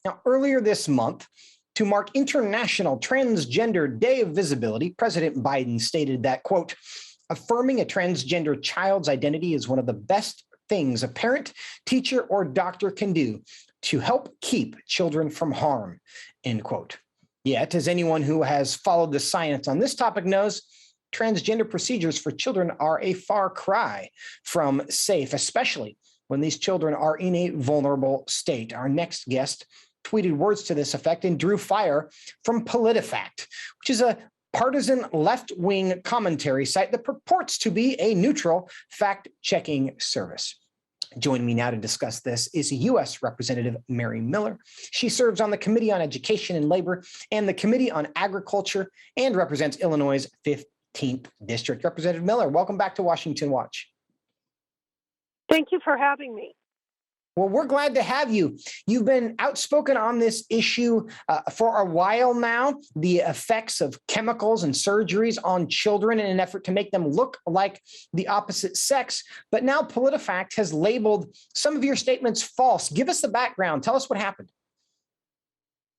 Now, earlier this month, to mark International Transgender Day of Visibility, President Biden stated that, quote, affirming a transgender child's identity is one of the best things a parent, teacher, or doctor can do to help keep children from harm, end quote. Yet, as anyone who has followed the science on this topic knows, transgender procedures for children are a far cry from safe, especially when these children are in a vulnerable state. Our next guest tweeted words to this effect and drew fire from PolitiFact, which is a partisan left-wing commentary site that purports to be a neutral fact-checking service. Joining me now to discuss this is U.S. Representative Mary Miller. She serves on the Committee on Education and Labor and the Committee on Agriculture and represents Illinois' 15th District. Representative Miller, welcome back to Washington Watch. Thank you for having me. Well, we're glad to have you. You've been outspoken on this issue for a while now, the effects of chemicals and surgeries on children in an effort to make them look like the opposite sex. But now PolitiFact has labeled some of your statements false. Give us the background. Tell us what happened.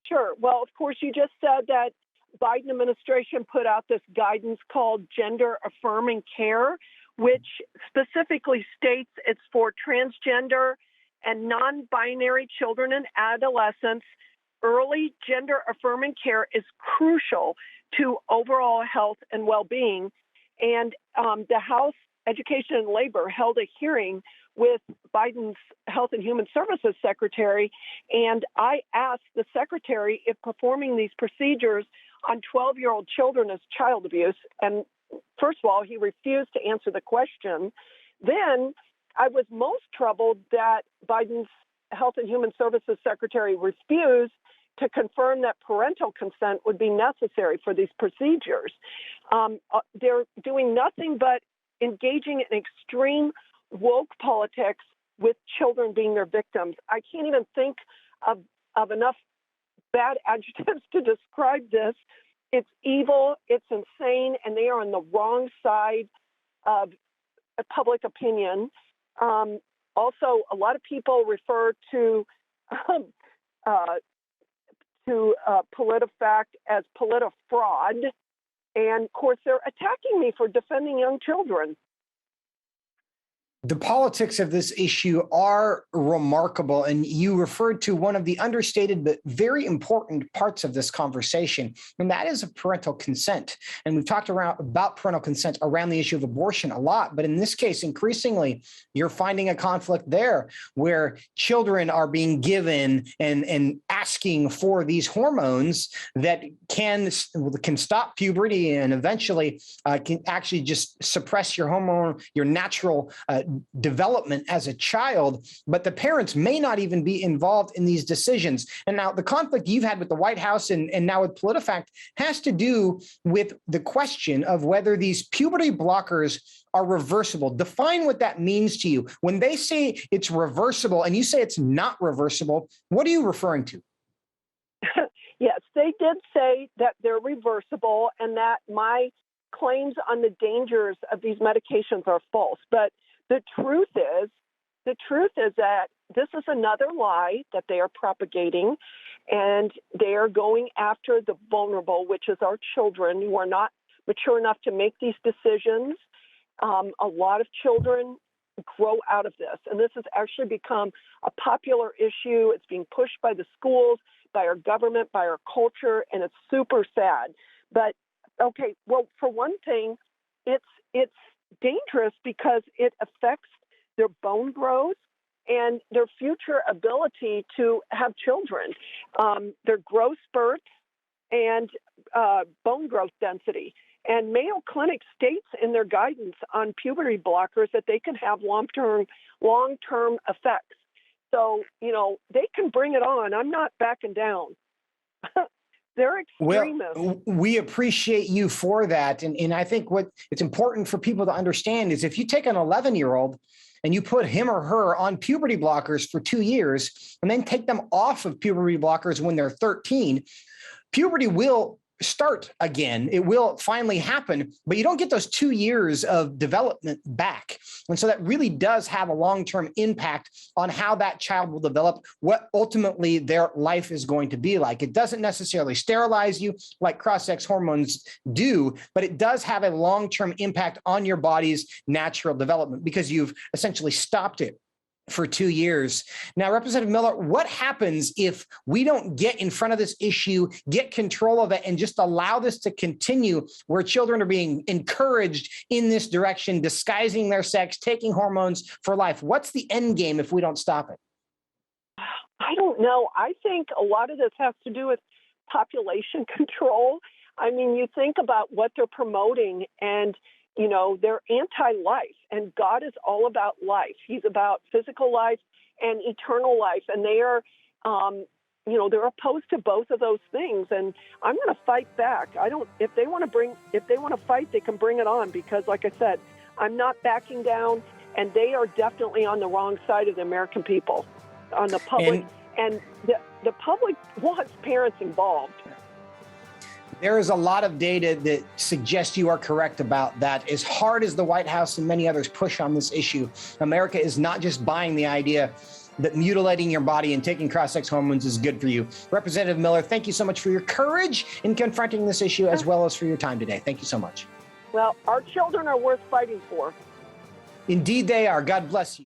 Sure. Well, of course, you just said that Biden administration put out this guidance called Gender Affirming Care, which specifically states it's for transgender and non-binary children and adolescents. Early gender-affirming care is crucial to overall health and well-being. And the House Education and Labor held a hearing with Biden's Health and Human Services Secretary, and I asked the Secretary if performing these procedures on 12-year-old children is child abuse. And first of all, he refused to answer the question. Then I was most troubled that Biden's Health and Human Services Secretary refused to confirm that parental consent would be necessary for these procedures. They're doing nothing but engaging in extreme woke politics with children being their victims. I can't even think of enough bad adjectives to describe this. It's evil, it's insane, and they are on the wrong side of public opinion. Also, a lot of people refer to PolitiFact as PolitiFraud, and of course, they're attacking me for defending young children. The politics of this issue are remarkable, and you referred to one of the understated but very important parts of this conversation, and that is parental consent. And we've talked about parental consent around the issue of abortion a lot, but in this case, increasingly, you're finding a conflict there where children are being given and asking for these hormones that can stop puberty and eventually can actually just suppress your hormone, your natural development as a child, but the parents may not even be involved in these decisions. And now the conflict you've had with the White House and now with PolitiFact has to do with the question of whether these puberty blockers are reversible. Define what that means to you. When they say it's reversible and you say it's not reversible, what are you referring to? Yes, they did say that they're reversible and that my claims on the dangers of these medications are false. But the truth is that this is another lie that they are propagating, and they are going after the vulnerable, which is our children who are not mature enough to make these decisions. A lot of children grow out of this, and this has actually become a popular issue. It's being pushed by the schools, by our government, by our culture, and it's super sad. But okay, well, for one thing, it's dangerous because it affects their bone growth and their future ability to have children, their growth spurts and bone growth density. And Mayo Clinic states in their guidance on puberty blockers that they can have long-term effects. So, they can bring it on. I'm not backing down. They're extremists. Well, we appreciate you for that. And I think what it's important for people to understand is if you take an 11-year-old and you put him or her on puberty blockers for 2 years and then take them off of puberty blockers when they're 13, puberty will start again. It will finally happen, but you don't get those 2 years of development back. And so that really does have a long-term impact on how that child will develop, what ultimately their life is going to be like. It doesn't necessarily sterilize you like cross-sex hormones do, but it does have a long-term impact on your body's natural development because you've essentially stopped it for 2 years. Now, Representative Miller, what happens if we don't get in front of this issue, get control of it, and just allow this to continue where children are being encouraged in this direction, disguising their sex, taking hormones for life? What's the end game if we don't stop it? I don't know. I think a lot of this has to do with population control. I mean, you think about what they're promoting, and you know, they're anti-life, and God is all about life. He's about physical life and eternal life, and they are, you know, they're opposed to both of those things. And I'm going to fight back. If they want to fight, they can bring it on, because, like I said, I'm not backing down, and they are definitely on the wrong side of the American people, on the public, and the public wants parents involved. There is a lot of data that suggests you are correct about that. As hard as the White House and many others push on this issue, America is not just buying the idea that mutilating your body and taking cross-sex hormones is good for you. Representative Miller, thank you so much for your courage in confronting this issue, as well as for your time today. Thank you so much. Well, our children are worth fighting for. Indeed they are. God bless you.